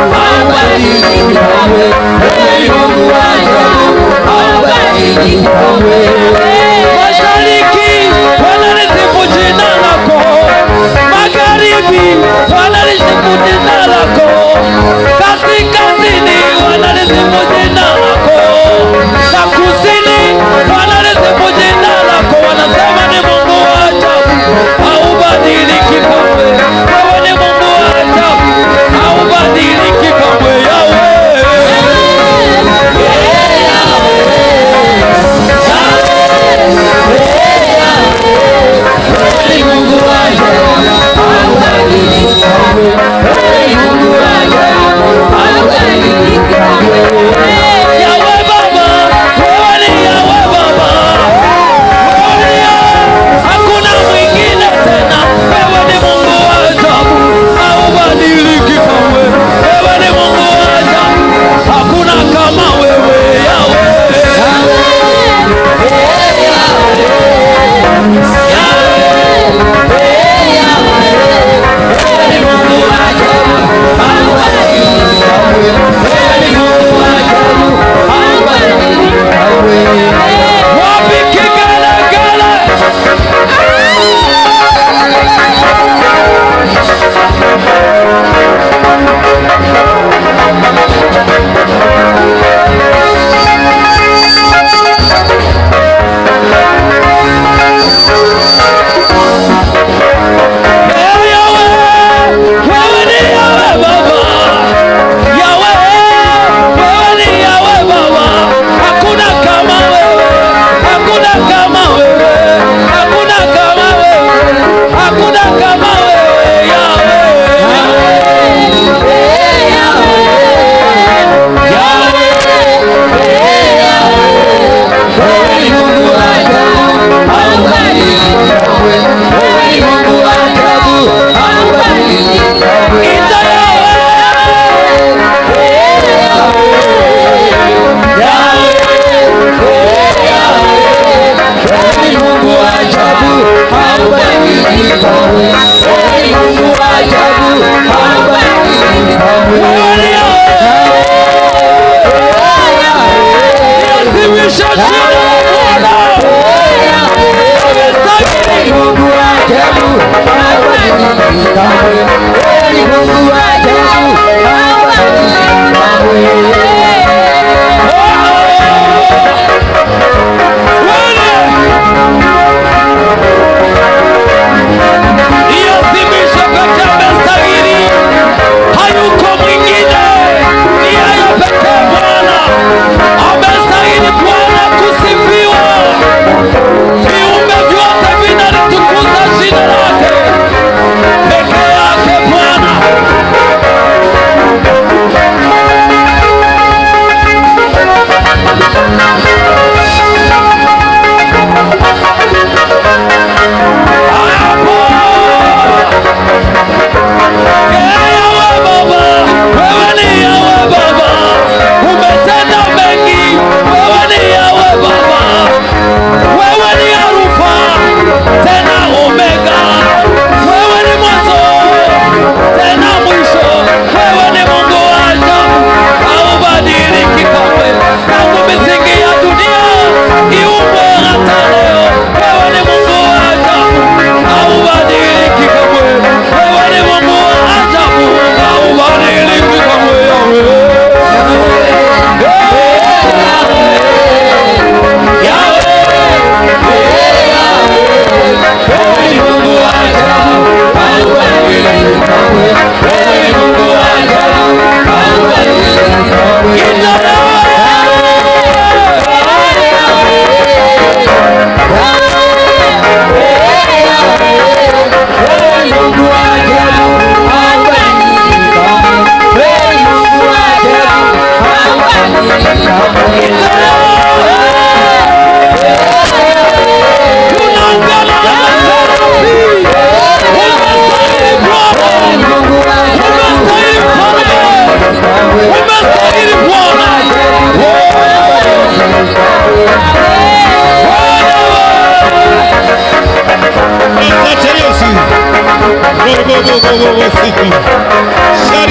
haubadiliki kamwe. Wewe ni Mungu wa ajabu, haubadiliki kamwe. Mashariki wanalisifu jina lako, magharibi wanalisifu jina lako, kaskazini wanalisifu jina lako, na kusini wanalisifu jina lako. Wanasema ni Mungu wa ajabu, haubadiliki kamwe. Wewe ni Mungu wa ajabu, haubadiliki kamwe. Shari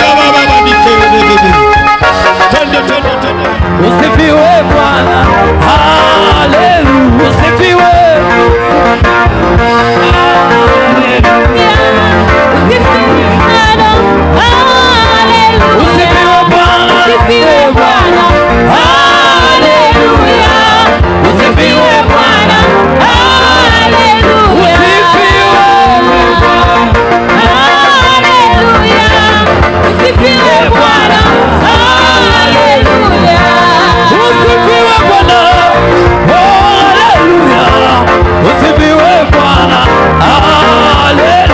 baba usifiwe Bwana, haleluya, usifiwe, haleluya, usifiwe Bwana, usifiwe Bwana, haleluya, usifiwe Bwana, haleluya, usifiwe Bwana, haleluya, usifiwe Bwana, haleluya, usifiwe Bwana, haleluya.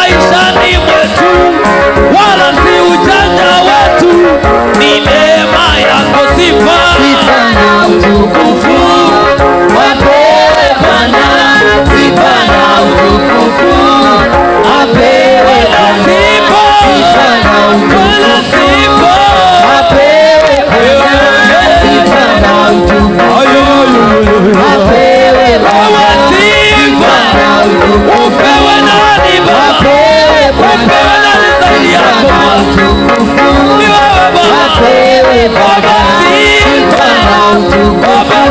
maishani mwetu, wala si ujanja wetu, ni neema yako. Sifa na utukufu apewe Bwana, sifa na utukufu apewe Bwana, sifa na utukufu apewe Bwana, sifa na utukufu apewe Bwana, sifa na utukufu upewe nani Baba, apewe Bwana, zaidi yako utukufu apewe Bwana, sifa na utukufu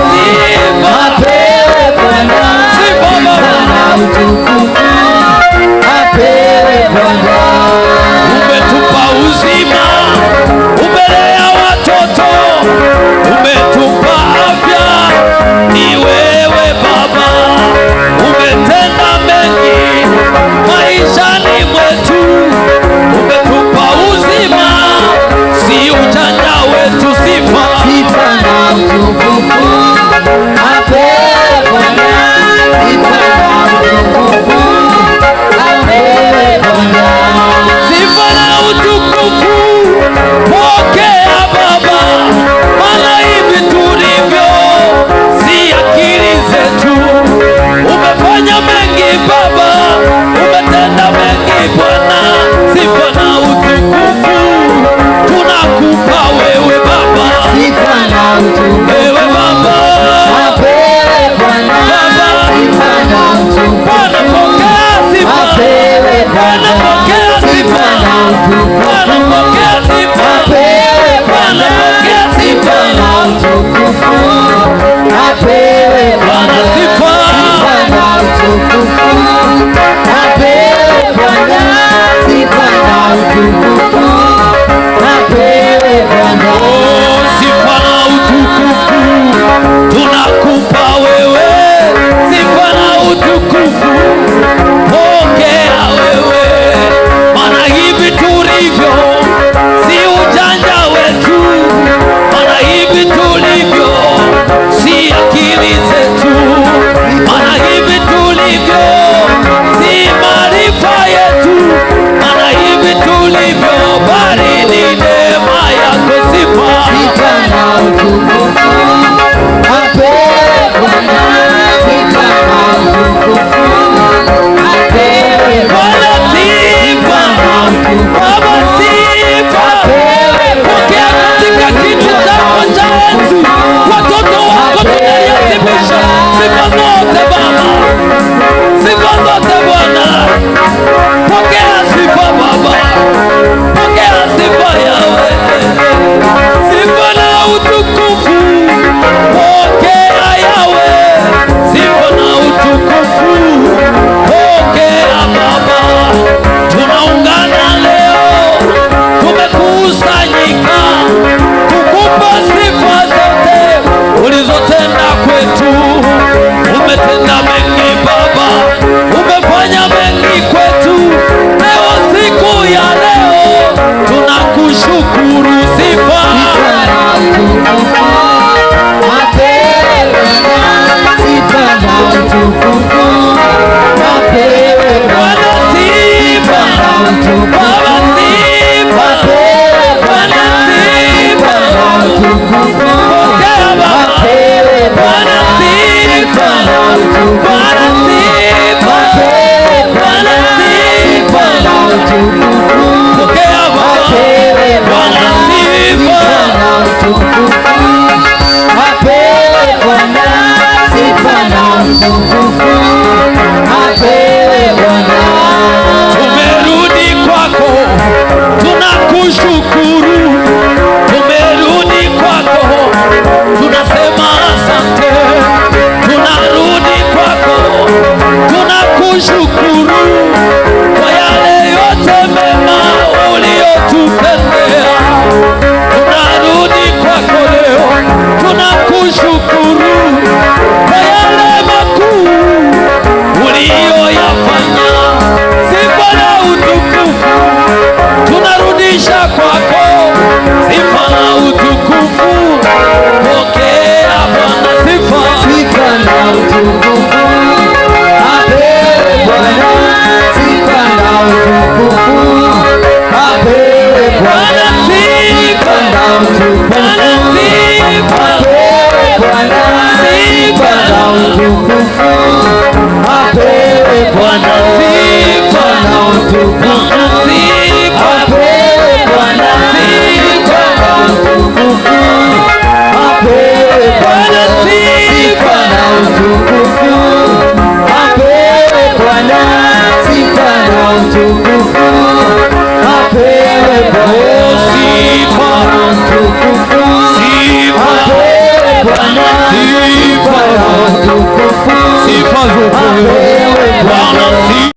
Bwana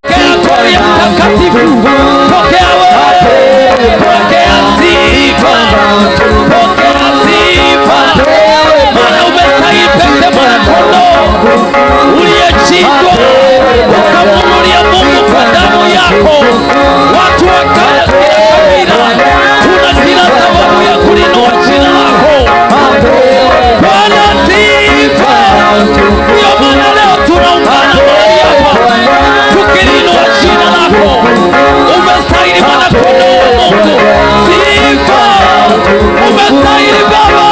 pokea gloria mtakatifu, pokea wewe, pokea sifa, pokea sifa, maana umestahili pekee mwanakondoo uliyechinjwa ukamnunulia Mungu kwa damu yako. Watu wa kila kabila tuna kila sababu ya kulinua jina lako Bwana. Sifa, ndio maana leo tunaungana mahali hapa tukilinua jina lako. Umestahili mwanakondoo wa Mungu, sifa. Umestahili Baba,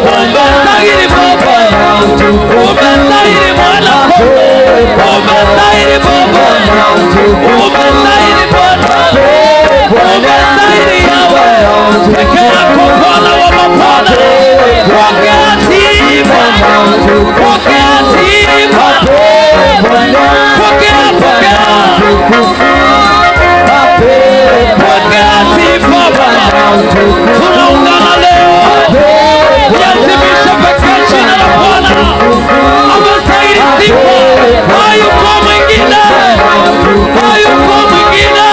umestahili Baba, umestahili mwanakondoo, umestahili Baba, umestahili Bwana, umestahili Yawe peke yako, Bwana wa mabwana. Pokea sifa, pokea sifa, pokea sifa Baba. Tunaungana leo kuadhimisha pekee jina la Bwana. Amestahili sifa, hayuko mwingine, hayuko mwingine,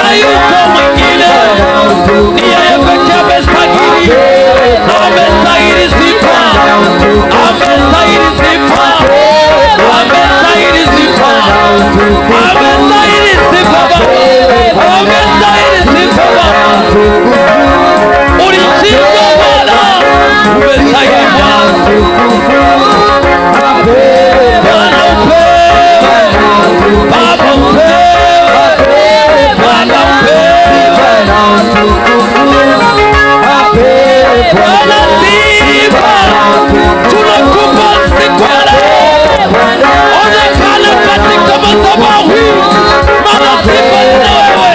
hayuko mwingine, ni yeye pekee amestahili, amestahili sifa, amestahili sifa, amestahili sifa, amestahili sifa Baba, amestahili sifa Baba. Ulichinjwa Bwana, umestahili Bwana. Bwana upewe, Baba upewe, Bwana upewe, Bwana sifa. Tunakupa siku ya leo, onekana katika madhabahu hii, maana sifa ni wewe.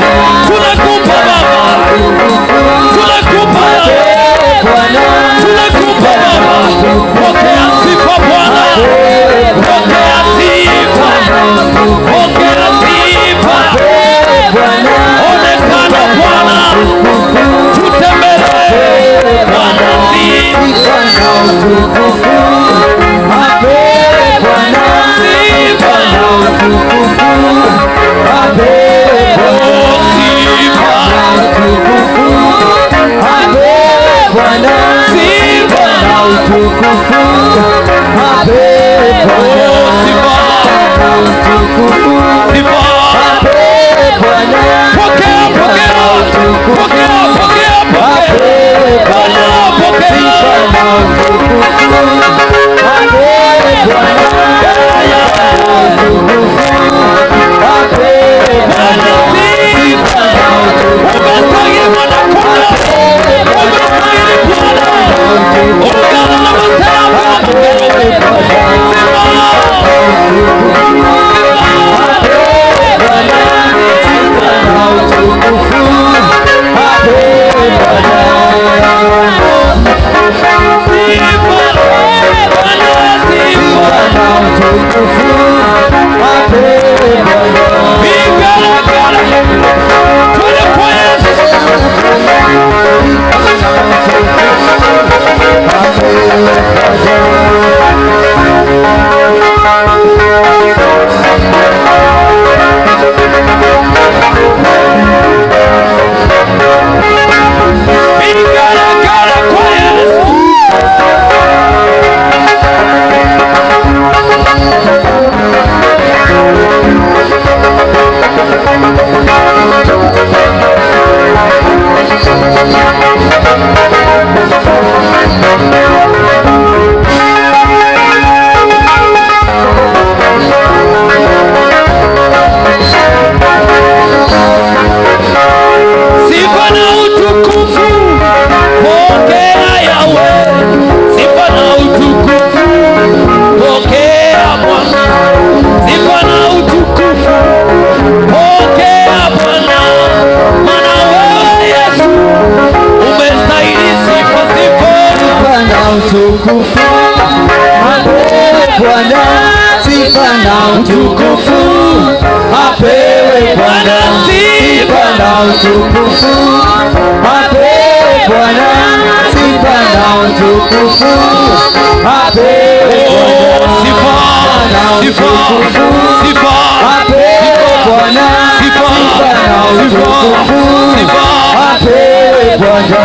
Tunakupa Baba, tunakupa tunakupa Baba. Pokea sifa Bwana, pokea sifa, pokea sifa. Onekana Bwana, tutembelee Bwana, sifa sifa, Bwana, sifa na utukufu. Apewe Bwana, sifa na utukufu. Apewe Bwana, sifa na utukufu apewe Bwana. Sifa, sifa, sifa, Apewe Bwana. sifa, Sifa na utukufu sifa, apewe Bwana.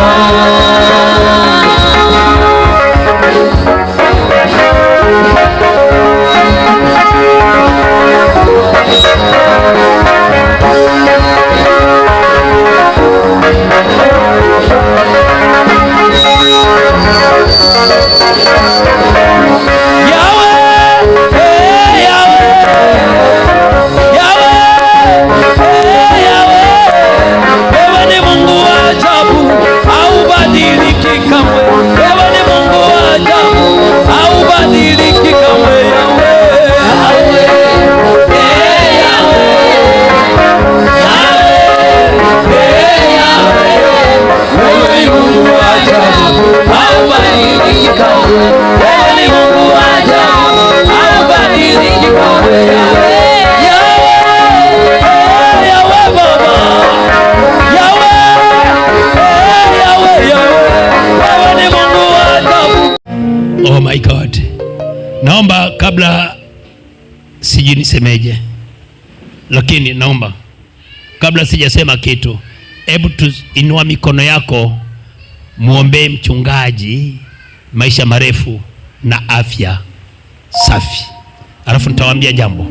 Oh my God. Naomba kabla sijui nisemeje, lakini naomba kabla sijasema kitu, hebu tuinua mikono yako, muombee mchungaji maisha marefu na afya safi. Alafu nitawaambia jambo.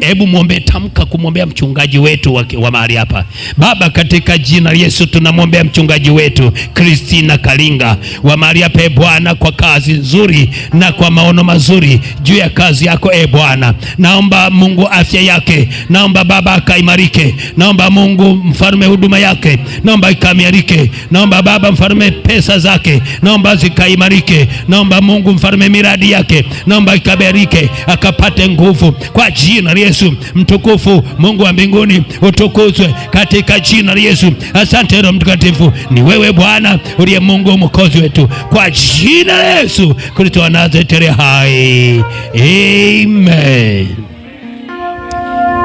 Hebu muombe, tamka kumwombea mchungaji wetu wa mahali hapa. Baba, katika jina la Yesu tunamwombea mchungaji wetu Christina Kalinga wa mahali hapa, Bwana, kwa kazi nzuri na kwa maono mazuri juu ya kazi yako. Bwana, naomba Mungu afya yake, naomba Baba akaimarike, naomba Mungu mfalme huduma yake, naomba ikaimarike, naomba Baba mfalme pesa zake, naomba zikaimarike, naomba Mungu mfalme miradi yake, naomba ikabarike, akapate nguvu kwa jina la Yesu. Mtukufu Mungu wa mbinguni utukuzwe katika jina la Yesu. Asante Roho Mtakatifu, ni wewe Bwana uliye Mungu mwokozi wetu, kwa jina la Yesu Kristo wa Nazareti hai. Amen.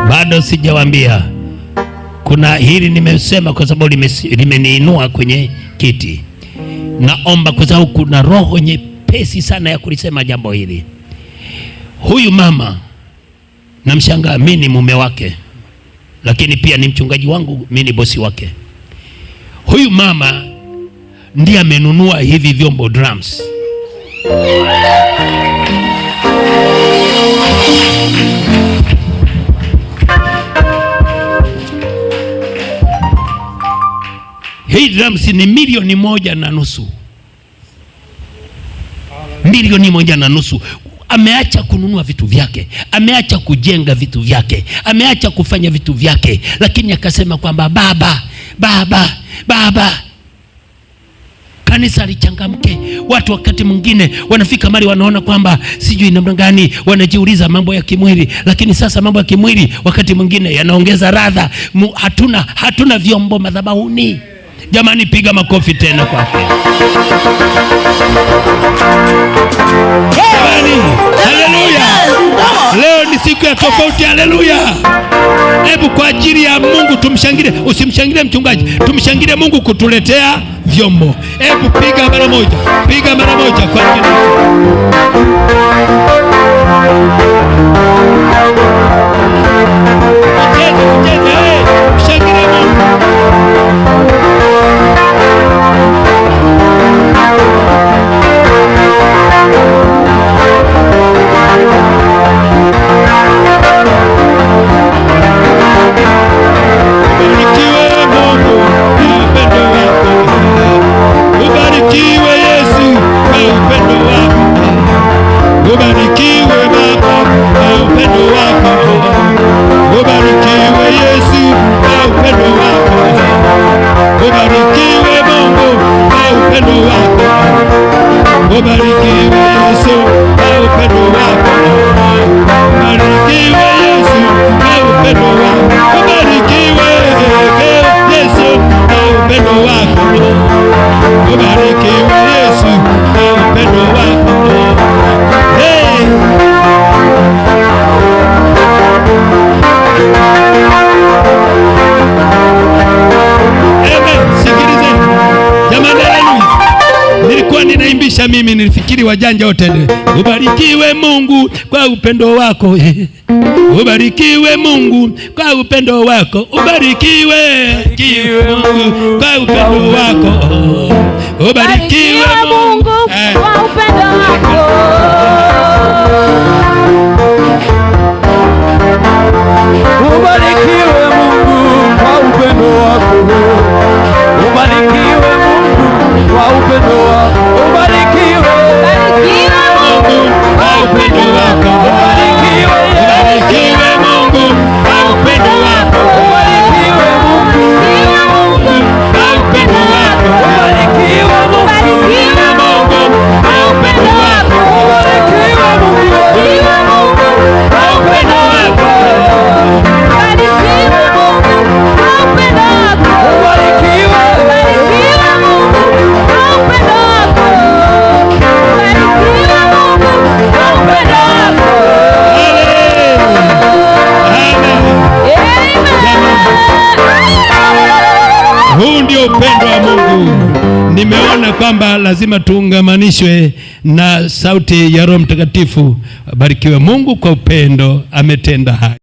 Bado sijawaambia, kuna hili nimesema kwa sababu limeniinua kwenye kiti. Naomba kwa sababu kuna roho nyepesi sana ya kulisema jambo hili. Huyu mama namshangaa, mimi ni mume wake, lakini pia ni mchungaji wangu, mimi ni bosi wake. Huyu mama ndiye amenunua hivi vyombo drums. Hii drums ni 1.5 milioni. 1.5. Ameacha kununua vitu vyake, ameacha kujenga vitu vyake, ameacha kufanya vitu vyake, lakini akasema kwamba baba, kanisa lichangamke. Watu wakati mwingine wanafika mali wanaona kwamba sijui namna gani, wanajiuliza mambo ya kimwili, lakini sasa mambo ya kimwili wakati mwingine yanaongeza radha. Hatuna vyombo madhabahuni. Jamani, piga makofi tena kwake. Haleluya. Leo ni siku ya tofauti. Haleluya. Hebu kwa ajili ya Mungu tumshangilie. Usimshangilie mchungaji, tumshangilie Mungu kutuletea vyombo. Hebu piga mara moja, piga mara moja kwa ajili mshangilie Mungu. Ubarikiwe Yesu kwa upendo wako, ubarikiwe Baba kwa upendo wako. wajanja wote. Ubarikiwe Mungu kwa upendo wako. Ubarikiwe Mungu kwa upendo wako. Ubarikiwe Mungu kwa upendo wako. Ubarikiwe Mungu kwa upendo wako. Ubarikiwe Mungu kwa upendo wako. Ubarikiwe Mungu kwa upendo wako. Ubarikiwe Mungu kwa upendo wako. Ubarikiwe Mungu kwa upendo wako. Ubarikiwe Mungu kwa upendo wako. Ubarikiwe Mungu kwa upendo wako. Ubarikiwe Mungu kwa upendo wako. Huu ndio upendo wa Mungu. Nimeona kwamba lazima tuungamanishwe na sauti ya Roho Mtakatifu. Barikiwe Mungu kwa upendo, ametenda haya.